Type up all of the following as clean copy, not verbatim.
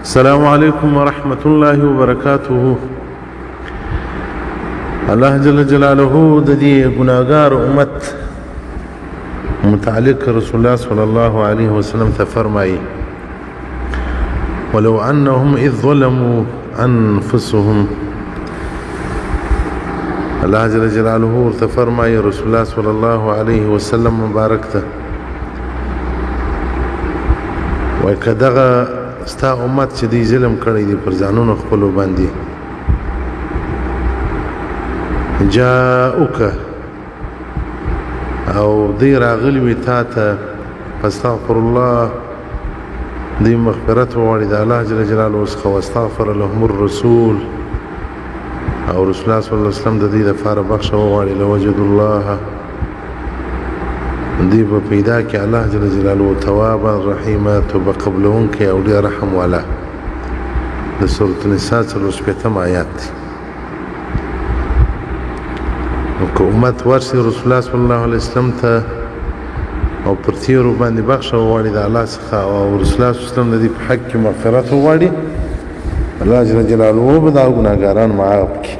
السلام عليكم ورحمة الله وبركاته. الله جل جلاله د دې ګناهګار امت متعلق رسول الله صلى الله عليه وسلم ته فرمایي: ولو انهم اذ ظلموا انفسهم. الله جل جلاله ورته فرمایي رسول الله صلى الله عليه وسلم مبارک ته وای کداغه ستا امت چې دی ظلم کړی دی پر ځانونو خپلو باندې جاءوک او دی راغلی وي تا ته فاستغفر الله دی مغفرت وغواړي د الله جل جلاله څخه واستغفر لهم الرسول او رسول الله صلی الله علیه وسلم د دې لپاره بخښه وغواړي لوجد الله دی به پیدا کې الله جل جلاله توابا رحیما توبه قبلونکی او ډېر رحم والا. د سورة النساء 45 آیات دی. نو که امت ورسي رسول الله صلی الله علیه وسلم ته او پر تیرو باندې بخښه وغواړي د الله څخه او رسول الله صلی الله علیه وسلم د دې په حق کې مغفرت وغواړي الله جل جلاله به دا ګناهګاران معاف کړي.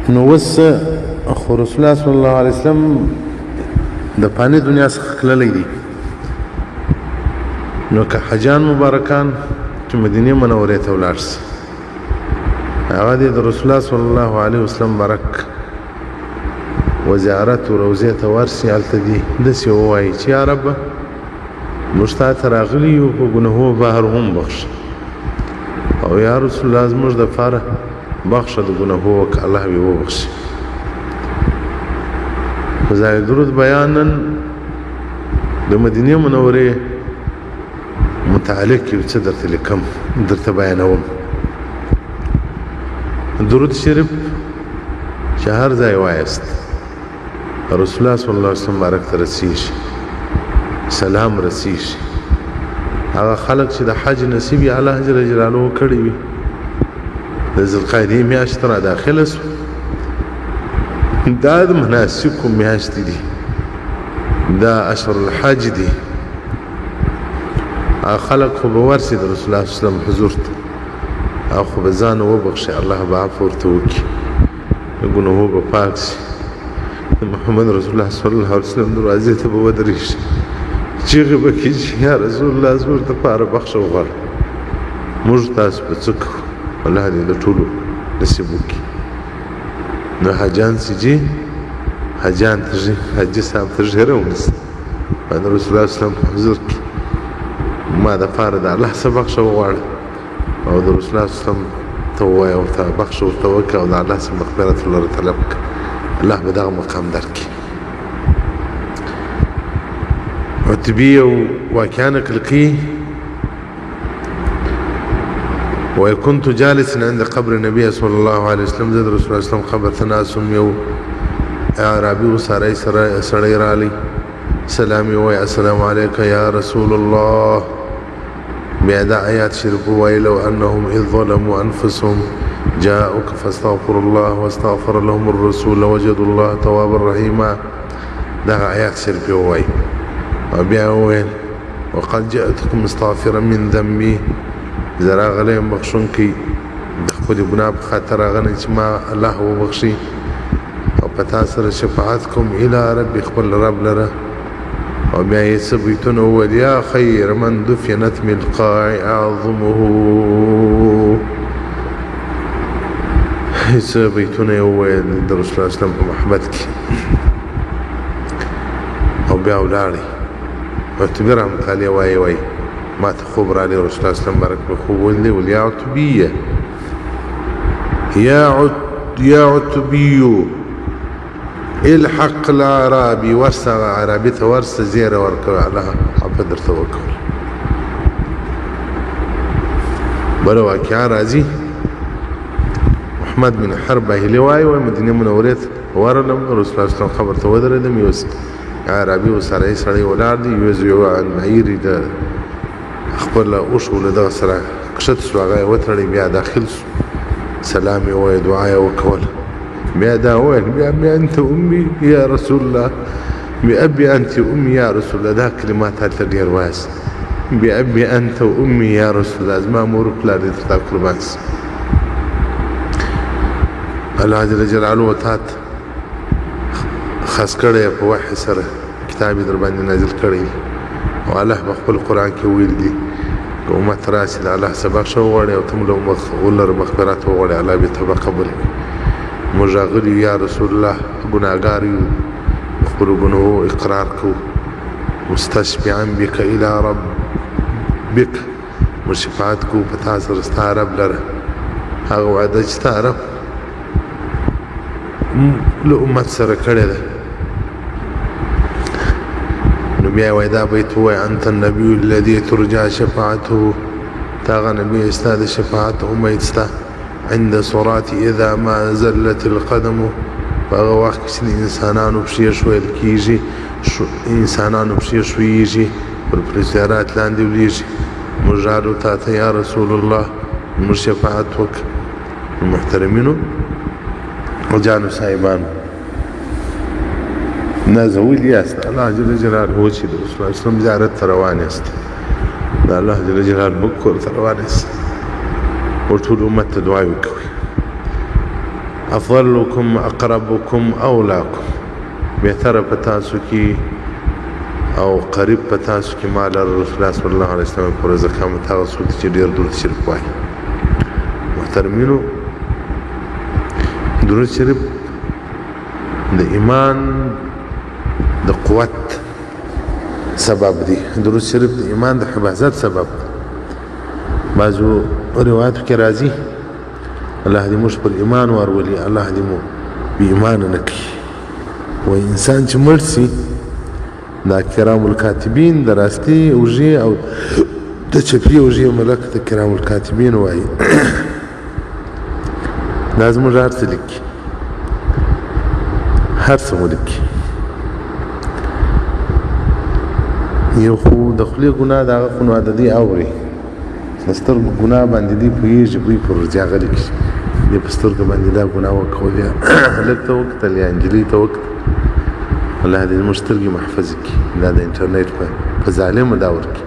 نو اوس خو رسول الله صلی الله علیه وسلم د فاني دنیا څخه تللی دی. نو که حجان مبارکان چې مدینه منورې ته ولاړ سي هغه د رسول الله صلی الله علیه وسلم مبارک وزیارت او روضه ته ورسي هلته دي داسې ووایي چې یا رب موږ تا ته راغلي یو په ګناهو بهر هم بخښ او یا رسول الله زموږ دپاره بخښه د ګناهو که الله به وبخښي. فضائل درود بیانن د مدینه منورې متعلق یو څه درته لیکم درته بیانوم. درود شریف چې هر ځای وایست رسول الله صلی الله علیه وسلم مبارک ته رسیږي سلام رسیږي. هغه خلک چې د حج نصیب یې الله جل جلاله کړی وي د ذوالقعدې میاشت را داخله سو دا د مناسکو میاشتې دي دا اشهر الحج دي. هغه خلک خو به ورسي د رسول الله صلی الله علیه وسلم حضور ته او خو به ځان وبخښي الله به عفو ورته وکړي د ګناهو به پاک شي د محمد رسول الله صلی الله علیه وسلم دروازې ته به ودرېږي چیغې به کړي چې یا رسول الله زموږ دپاره بخښه وغواړه موږ تاسو به څه کوو الله دې د ټولو نصیب وکړي. نو حجان سجی حجان تجي حجي صاحب تجهره ونس بعد رسول الله صلی الله علیه وسلم حضور کی ما د پاره د الله څخه بخښه وغواړه او د رسول الله صلی الله علیه وسلم ته ووایه ورته بخښه ورته وکړه او د الله څخه مغفرت ولره طلب کړه الله به دغه مقام درکړي. عتبي او واقعا نقلقي وكنت جالسا عند قبر النبي صلى الله عليه وسلم زد رسول الله صلى الله عليه وسلم قبر تناسم یو عربي وسړی سړی رالی سلام وای السلام عليك يا رسول الله بیا دا آیات شریف وای لو انهم اذ ظلموا انفسهم جاءوك فاستغفر الله واستغفر لهم الرسول وجدوا الله توابا رحيما. دا آیات شریف وای بیا وای وقد جاءتكم مستغفرا من ذنبي زرا غلی بخشون کی د خپل ګناه په خاطر غنه چې ما الله وبخشي او پتا سره شفاعت کوم الی رب خپل رب لره او بیا یې سبیتون اول یا خیر من دفنت من القاع اعظمه سبیتون اول د رسول الله اسلام په محبت کې او بیا ولاړی او تبر رحمت علی وای ما تخوب عليه رسول الله صلى الله عليه وسلم بارك بخوب لي واليا عتبية يا عتبي الحق العربي ورسى عربي تورسى زيارة وركب علىها عبدر توكل بلو اكيا رازي محمد بن حرب اهلي واي ومدينة منوريت ورلم رسول الله صلى الله عليه وسلم خبر تودر دم يوس عربي وسرعي سرعي ولادي يوزيو عن معيري ده خپل اوشو له دغه سره کښت شو هغه وتړی بیا داخل شو سلام یې وایه دعا یې وکوله بیا دا وویل بیا انت امي یا رسول الله بأبي انت امي یا رسول الله دا کلمات هلته ډېر وایست بأبي أنت وأمي يا رسول الله، زما مور پلار دې تر تا قربان سي. الله جل جلاله تا خاص کړی په وحي سره کتاب در باندې نازل کړی او الله په خپل قرآن کې ویل دي که امت راشي د الله څخه بخښه وغواړي او ته ولر مغفرت وغواړي الله به توبه قبول کړي. موږ راغلي یو یا رسول الله ګناهګار یو، خپلو ګناهو اقرار کوو. مستشفعا بک الی ربک، موږ شفاعت کوو په تا سره ستا رب لره هغه وعده چې ستا رب له امت سره کړې ده. نو بیا وایي دا بیت ووایي انت النبي الذي ترجى شفاعته، تا هغه نبي ستا د شفاعت امید ستا عند صراط اذا ما زلت القدم، په هغه وخت کې چې د انسانانو پښې ښویل کېږي، انسانانو پښې ښویېږي، پر پرزیارات لاندې ولیږي. موږ راغلو تا ته یا رسول الله، موږ شفاعت وکړه. محترمینو جانو صاحبانو، نازویل یاست الله جل جلاله چې د رسول الله اسلام زیارت ته روان یاست، د الله جل جلاله موږ کور ته روان یاست او ټول امت ته دعاوې کوي. افضلکم اقربکم اولاکم، بهتره په تاسو کې او قریب په تاسو کې ما له رسول الله صلی الله علیه وسلم پر زکامت هغه څوک چې ډېر درود شریف وایي. محترمینو درود شریف د ایمان د قوت سبب دی، درود شریف د ایمان د حفاظت سبب. بعضو روایاتو کې راځي الله دې موږ پر ایمان ورولي، الله دې مو بې ایمانه نه کړي. وایي انسان چې مړ سي دا کرام الکاتبین د راستي اوږې او د چپي اوږې ملک د کرام الکاتبین وایي دا زموږ هر څه لیکي، هر څه مو لیکي. یو خو د خولې ګناه د هغه خو نو عددي اوري، د سترګو ګناه باندې دی پوهېږي، بوی پر ورځي هغه لیکي دی په سترګو باندې دا ګناه وکول، یا هلک ته وکتل یا نجلۍ ته وکتل. الله دې زموږ سترګې محفظ کړي دا د انټرنیټ په ظالمه دور کې.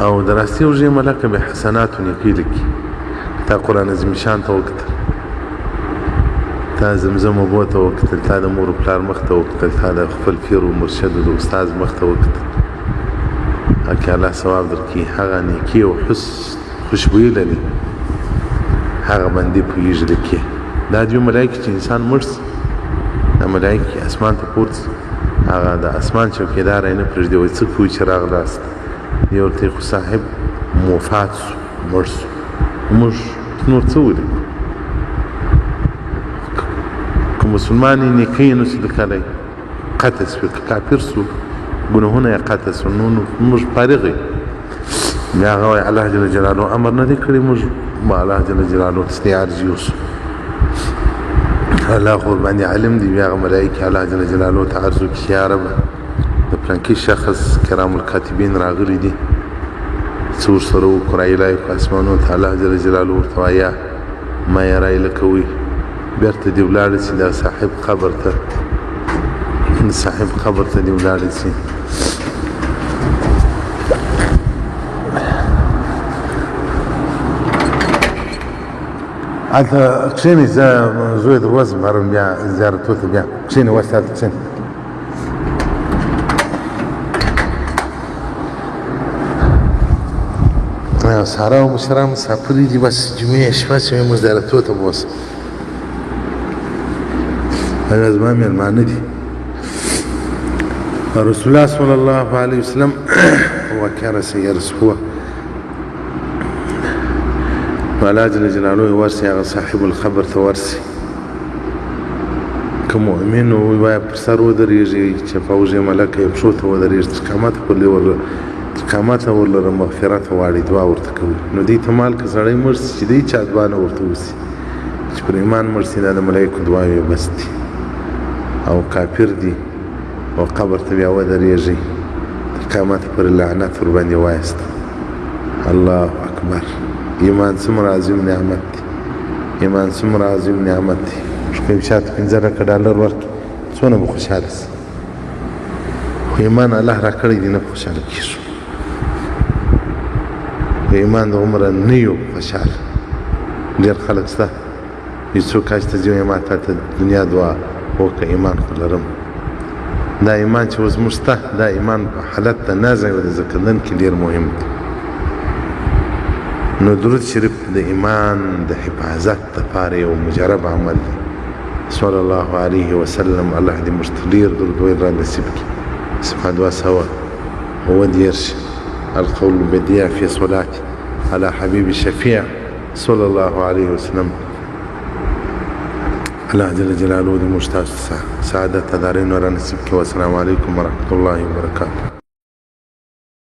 او د راستي اوږې ملکه به حسناتو نیکۍ لیکي. تا قرآن عظیم شان ته وکتل، تا زمزم اوبو ته وکتل، تا د مور و پلار مخ ته وکتل، تا د خپل پیر و مرشد و د استاد مخ ته وکتل، هکې الله ثواب درکړي. هغه نیکي او خوشبویي لري، هغه باندې پوهېږي لیکي. دا دوی ملایکې چې انسان مړ سي، دا ملایکې اسمان ته پورته سي، هغه د اسمان چوکیدار یې نه پرېږدي، وایي څه پوه چې راغلاست. دی ورته خو صاحب وفات سو، مړ سو، موږ نور څه ولیکو؟ که مسلمان یې نیکۍ نه سو لیکلی قطع سوی، که کافر سو ګناهونه یې قطع سو، نو موږ فارغ یو. بیا هغه وایي الله جل جلاله امر نه دی کړی، موږ به الله جل جلاله ته عاجزي وسو. الله خو باندې علم دی. بیا هغه ملایکې الله جل جلاله ته عرض وکړي چې یا رب د پلانکي شخص کرام الکاتبین راغلي دي، څه ورسره وکړو؟ رایلای په اسمانو ته الله جل جلاله ورته وایه ما یې رایله کوئ، بېرته دې ولاړه سي دا صاحب قبر ته، صاحب قبر ته دې ولاړه سي. هلته کښېنئ، زه زوی در وځم هرم بیا زیارتو ته، بیا کښېنئ وس هلته کښېنئ. سارا او مشران مسافري دي، بس جمعې شپه چې موږ زیارتو ته بوسم. هغه زما مېلمانه دي. رسول الله صلی الله علیه وسلم واقعا سيرسوه الله جل جلاله ورسي هغه صاحب الخبر ته ورسي که مؤمن وای پر سر ودرېږي چې فوجي ملکه یې پښو ته ودرېږي تر قیامته ورلره مغفرت غواړي، دعا ورته کوي. نو دې ته مال که سړی مړ سي چې دی چا دعا نه ورته وسي چې پر ایمان مړ سي، دا د ملایکو دعاوې بس دي. او کافر دي او قبر ته بیا ودرېږي تر قیامته پورې لعنت ورباندې وایسته. الله اکبر! ایمان څومره عظیم نعمت دی، ایمان څومره عظیم نعمت دی. موږ که یو چاته $15 ورکړي څونه به خوشحاله سي. ایمان الله را کړی دی نه خوشحاله کېږو په ایمان د عمره نه یو خوشحاله ډېر خلک شته چې څوک حج ته ځي ما تا ته دنیا دعا وکړه ایمان خو لرم دا ایمان چې اوس موږ شته دا ایمان په حالت د نازع او د زکندن کې ډېر مهم دی نو درود شریف د ایمان د حفاظت دپاره یو مجرب عمل دی صلی الله علیه وسلم الله دې موږ ته ډېر درود ویل را نصیب کړي صفحه 229 القول البديع في صلاة على حبيب الشفيع صلى الله عليه وسلم الله جل جلاله دې موږ تاسو سعادت دارین را نصیب کړي والسلام علیکم ورحمة الله وبرکاته